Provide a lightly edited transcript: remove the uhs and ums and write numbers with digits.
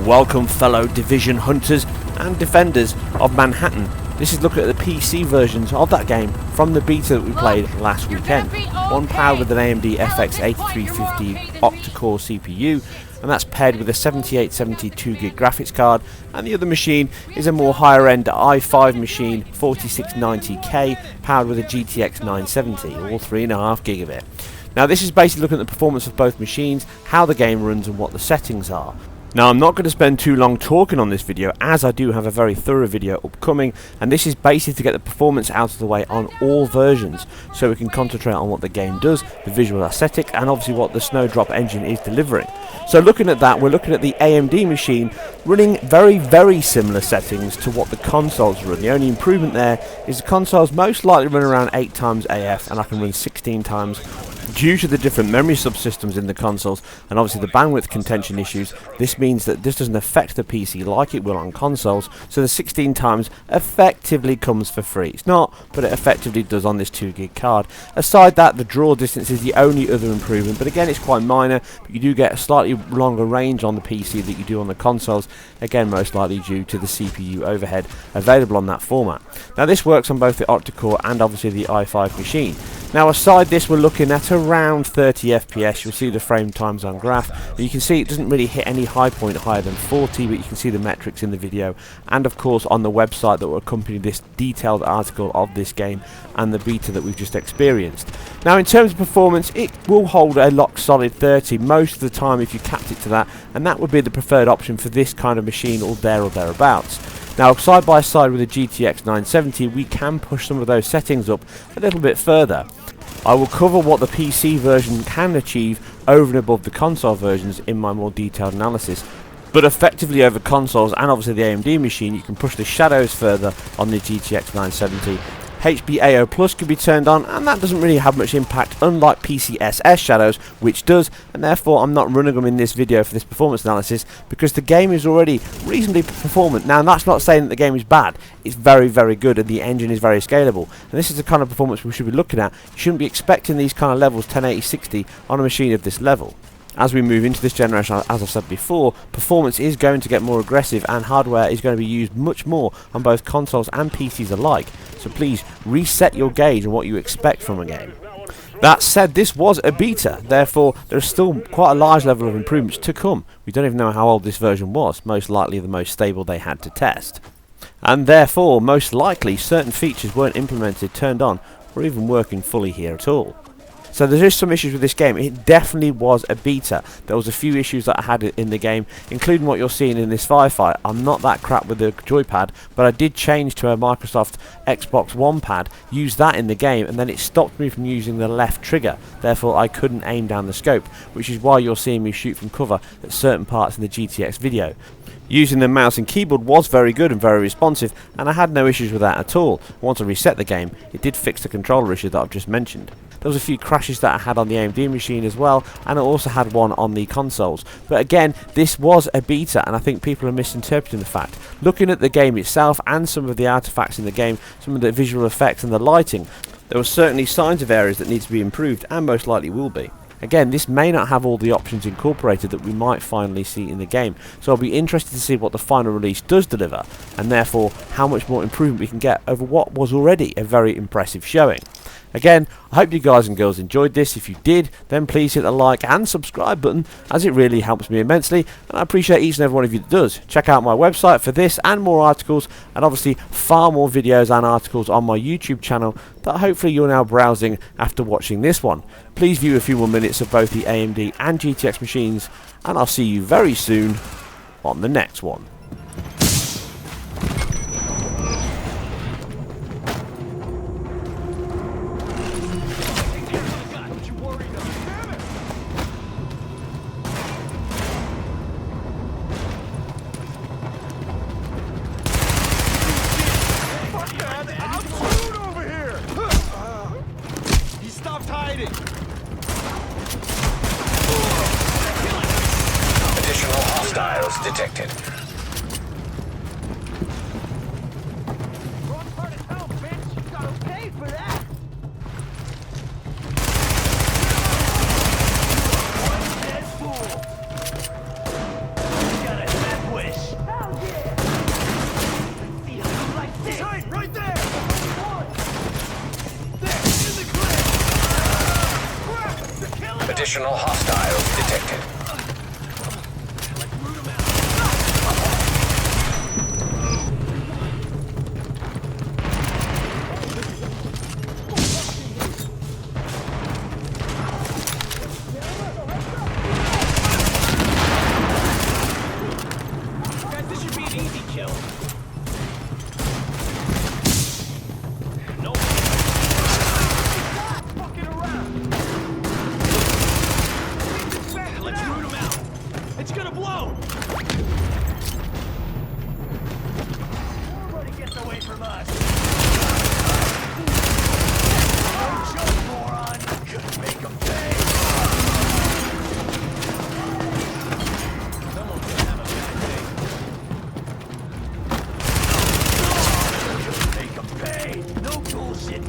Welcome fellow Division hunters and defenders of Manhattan. This is looking at the PC versions of that game from the beta that we played last weekend. One powered with an AMD FX 8350 octa-core CPU, and that's paired with a 7870 2GB graphics card, and the other machine is a more higher end i5 machine 4690K powered with a GTX 970, all 3.5 gigabit. Now this is basically looking at the performance of both machines, how the game runs and what the settings are. Now I'm not going to spend too long talking on this video, as I do have a very thorough video upcoming, and this is basically to get the performance out of the way on all versions so we can concentrate on what the game does, the visual aesthetic, and obviously what the Snowdrop engine is delivering. So looking at that, we're looking at the AMD machine running very similar settings to what the consoles run. The only improvement there is the consoles most likely run around 8 times AF, and I can run 16 times. Due to the different memory subsystems in the consoles and obviously the bandwidth contention issues, this means that this doesn't affect the PC like it will on consoles, so the 16 times effectively comes for free. It's not, but it effectively does on this 2GB card. Aside that, the draw distance is the only other improvement, but again it's quite minor, but you do get a slightly longer range on the PC that you do on the consoles, again most likely due to the CPU overhead available on that format. Now this works on both the octa-core and obviously the i5 machine. Now aside this, we're looking at around 30 FPS. You'll see the frame times on graph. You can see it doesn't really hit any high point higher than 40, but you can see the metrics in the video and of course on the website that will accompany this detailed article of this game and the beta that we've just experienced. Now in terms of performance, it will hold a lock solid 30 most of the time if you capped it to that, and that would be the preferred option for this kind of machine or thereabouts. Now side by side with the GTX 970, we can push some of those settings up a little bit further. I will cover what the PC version can achieve over and above the console versions in my more detailed analysis, but effectively over consoles and obviously the AMD machine you can push the shadows further on the GTX 970. HBAO Plus can be turned on, and that doesn't really have much impact, unlike PCSS shadows, which does, and therefore I'm not running them in this video for this performance analysis because the game is already reasonably performant. Now that's not saying that the game is bad, it's very good and the engine is very scalable, and this is the kind of performance we should be looking at. You shouldn't be expecting these kind of levels 1080-60 on a machine of this level. As we move into this generation, as I've said before, performance is going to get more aggressive and hardware is going to be used much more on both consoles and PCs alike. So please reset your gauge on what you expect from a game. That said, this was a beta, therefore there's still quite a large level of improvements to come. We don't even know how old this version was, most likely the most stable they had to test. And therefore, most likely, certain features weren't implemented, turned on, or even working fully here at all. So there is some issues with this game. It definitely was a beta. There was a few issues that I had in the game, including what you're seeing in this firefight. I'm not that crap with the joypad, but I did change to a Microsoft Xbox One pad, use that in the game, and then it stopped me from using the left trigger. Therefore I couldn't aim down the scope, which is why you're seeing me shoot from cover at certain parts in the GTX video. Using the mouse and keyboard was very good and very responsive, and I had no issues with that at all. Once I reset the game, it did fix the controller issue that I've just mentioned. There was a few crashes that I had on the AMD machine as well, and I also had one on the consoles. But again, this was a beta, and I think people are misinterpreting the fact. Looking at the game itself and some of the artifacts in the game, some of the visual effects and the lighting, there were certainly signs of areas that need to be improved, and most likely will be. Again, this may not have all the options incorporated that we might finally see in the game, so I'll be interested to see what the final release does deliver, and therefore how much more improvement we can get over what was already a very impressive showing. Again, I hope you guys and girls enjoyed this. If you did, then please hit the like and subscribe button, as it really helps me immensely, and I appreciate each and every one of you that does. Check out my website for this and more articles, and obviously far more videos and articles on my YouTube channel that hopefully you're now browsing after watching this one. Please view a few more minutes of both the AMD and GTX machines, and I'll see you very soon on the next one. Additional hostiles detected. Wrong part of town, bitch! You gotta pay for that! One dead fool! You got it that way! Additional hostiles detected. Guys, this should be an easy kill. No. Stop fucking around. Let's root him out. It's gonna blow. Nobody gets away from us. No joke, moron. Couldn't make him pay. Someone's gonna have a bad day. Couldn't make him pay. No bullshit.